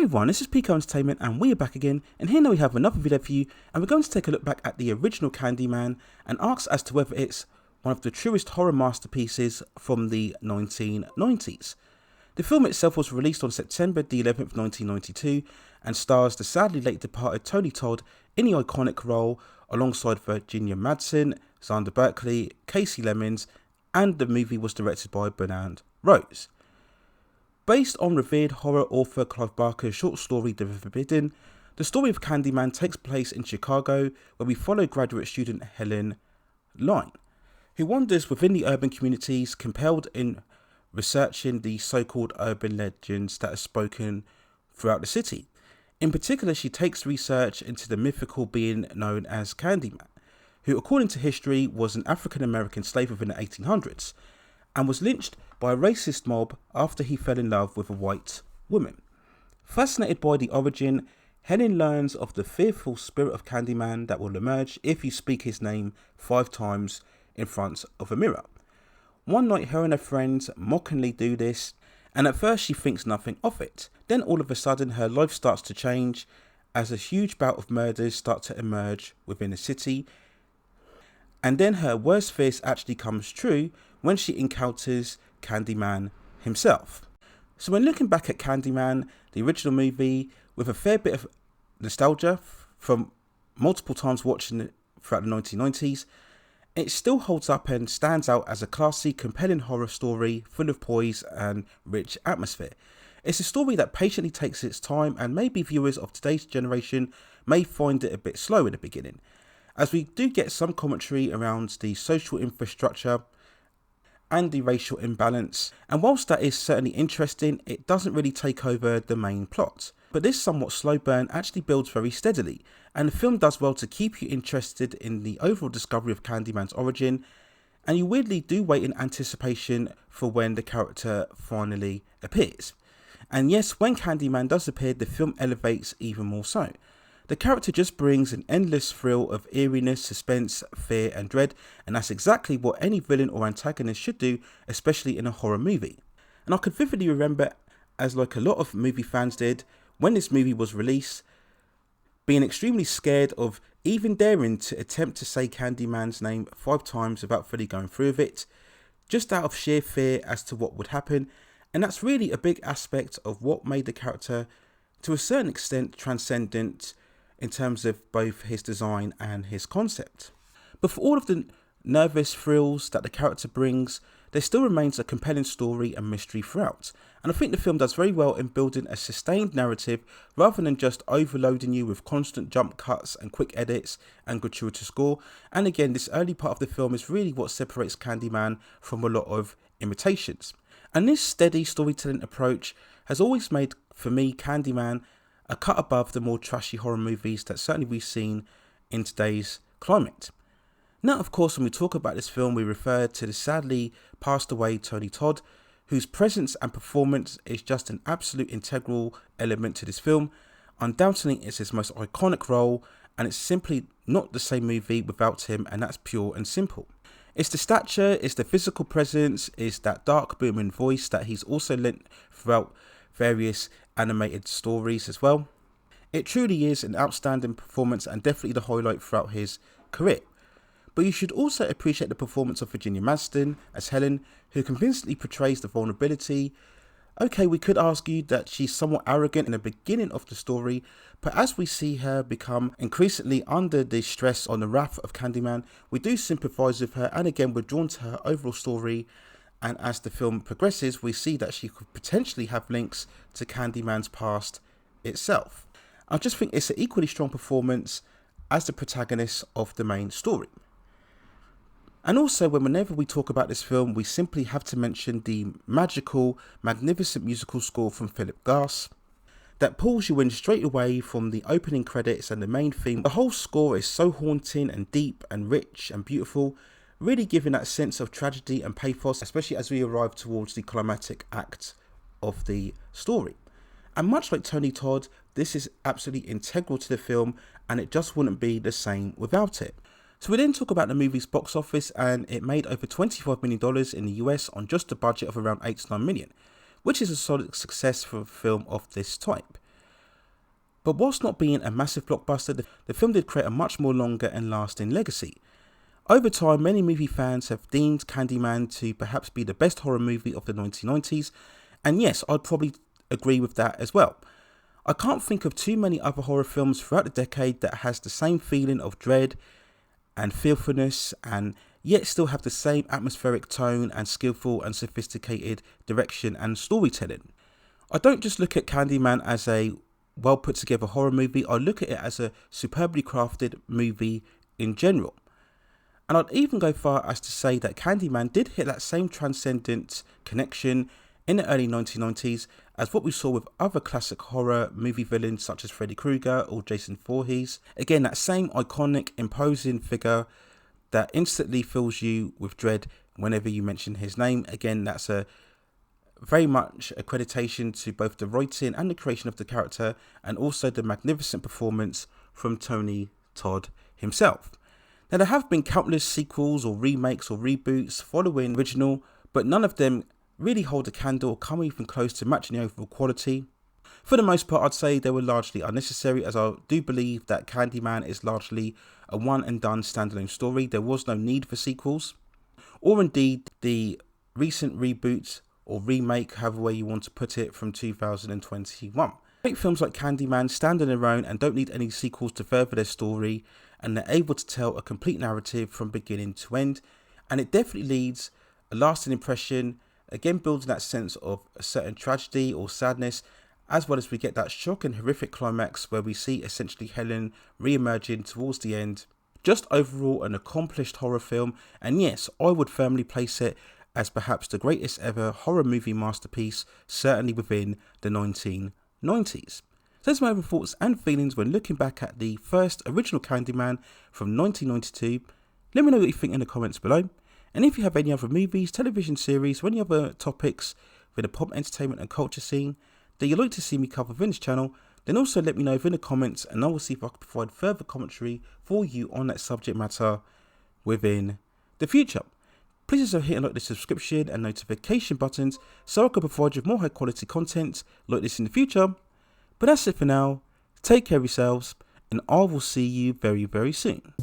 everyone, this is Pico Entertainment and we are back again, and here now we have another video for you, and we're going to take a look back at the original Candyman and ask as to whether it's one of the truest horror masterpieces from the 1990s. The film itself was released on September the 11th, 1992 and stars the sadly late departed Tony Todd in the iconic role alongside Virginia Madsen, Xander Berkeley, Casey Lemons, and the movie was directed by Bernard Rose. Based on revered horror author Clive Barker's short story The Forbidden, the story of Candyman takes place in Chicago, where we follow graduate student Helen Lyle, who wanders within the urban communities, compelled in researching the so-called urban legends that are spoken throughout the city. In particular, she takes research into the mythical being known as Candyman, who according to history was an African-American slave within the 1800s, and was lynched by a racist mob after he fell in love with a white woman. Fascinated by the origin, Helen learns of the fearful spirit of Candyman that will emerge if you speak his name 5 times in front of a mirror. One night her and her friends mockingly do this, and at first she thinks nothing of it. Then all of a sudden her life starts to change as a huge bout of murders start to emerge within the city, and then her worst fears actually comes true when she encounters Candyman himself. So when looking back at Candyman, the original movie, with a fair bit of nostalgia from multiple times watching it throughout the 1990s, it still holds up and stands out as a classy, compelling horror story full of poise and rich atmosphere. It's a story that patiently takes its time, and maybe viewers of today's generation may find it a bit slow in the beginning, as we do get some commentary around the social infrastructure and the racial imbalance, and whilst that is certainly interesting, it doesn't really take over the main plot. But this somewhat slow burn actually builds very steadily, and the film does well to keep you interested in the overall discovery of Candyman's origin, and you weirdly do wait in anticipation for when the character finally appears. And yes, when Candyman does appear, the film elevates even more so. The character just brings an endless thrill of eeriness, suspense, fear and dread, and that's exactly what any villain or antagonist should do, especially in a horror movie. And I could vividly remember, as like a lot of movie fans did, when this movie was released, being extremely scared of even daring to attempt to say Candyman's name 5 times without fully going through with it, just out of sheer fear as to what would happen. And that's really a big aspect of what made the character, to a certain extent, transcendent in terms of both his design and his concept. But for all of the nervous thrills that the character brings, there still remains a compelling story and mystery throughout. And I think the film does very well in building a sustained narrative rather than just overloading you with constant jump cuts and quick edits and gratuitous gore. And again, this early part of the film is really what separates Candyman from a lot of imitations. And this steady storytelling approach has always made, for me, Candyman a cut above the more trashy horror movies that certainly we've seen in today's climate. Now, of course, when we talk about this film, we refer to the sadly passed away Tony Todd, whose presence and performance is just an absolute integral element to this film. Undoubtedly, it's his most iconic role, and it's simply not the same movie without him, and that's pure and simple. It's the stature, it's the physical presence, it's that dark booming voice that he's also lent throughout various animated stories as well. It truly is an outstanding performance and definitely the highlight throughout his career. But you should also appreciate the performance of Virginia Madsen as Helen, who convincingly portrays the vulnerability. Okay, we could argue that she's somewhat arrogant in the beginning of the story, but as we see her become increasingly under the stress on the wrath of Candyman, we do sympathise with her, and again we're drawn to her overall story. And as the film progresses, we see that she could potentially have links to Candyman's past itself. I just think it's an equally strong performance as the protagonist of the main story. And also, whenever we talk about this film, we simply have to mention the magical, magnificent musical score from Phillip Glass that pulls you in straight away from the opening credits and the main theme. The whole score is so haunting and deep and rich and beautiful, really giving that sense of tragedy and pathos, especially as we arrive towards the climatic act of the story. And much like Tony Todd, this is absolutely integral to the film, and it just wouldn't be the same without it. So we then talk about the movie's box office, and it made over $25 million in the US on just a budget of around $8 to $9 million, which is a solid success for a film of this type. But whilst not being a massive blockbuster, the film did create a much more longer and lasting legacy. Over time, many movie fans have deemed Candyman to perhaps be the best horror movie of the 1990s, and yes, I'd probably agree with that as well. I can't think of too many other horror films throughout the decade that has the same feeling of dread and fearfulness, and yet still have the same atmospheric tone and skillful and sophisticated direction and storytelling. I don't just look at Candyman as a well put together horror movie, I look at it as a superbly crafted movie in general. And I'd even go far as to say that Candyman did hit that same transcendent connection in the early 1990s as what we saw with other classic horror movie villains such as Freddy Krueger or Jason Voorhees. Again, that same iconic, imposing figure that instantly fills you with dread whenever you mention his name. Again, that's a very much accreditation to both the writing and the creation of the character, and also the magnificent performance from Tony Todd himself. Now, there have been countless sequels or remakes or reboots following the original, but none of them really hold a candle or come even close to matching the overall quality. For the most part, I'd say they were largely unnecessary, as I do believe that Candyman is largely a one and done standalone story. There was no need for sequels, or indeed the recent reboot or remake, however way you want to put it, from 2021. Great films like Candyman stand on their own and don't need any sequels to further their story, and they're able to tell a complete narrative from beginning to end, and it definitely leaves a lasting impression, again building that sense of a certain tragedy or sadness, as well as we get that shock and horrific climax where we see essentially Helen re-emerging towards the end. Just overall an accomplished horror film, and yes, I would firmly place it as perhaps the greatest ever horror movie masterpiece, certainly within the 1990s. So there's my overall thoughts and feelings when looking back at the first original Candyman from 1992. Let me know what you think in the comments below. And if you have any other movies, television series, or any other topics with the pop entertainment and culture scene that you'd like to see me cover within this channel, then also let me know within the comments, and I will see if I can provide further commentary for you on that subject matter within the future. Please also hit and like the subscription and notification buttons so I can provide you with more high quality content like this in the future. But that's it for now. Take care of yourselves, and I will see you very, very soon.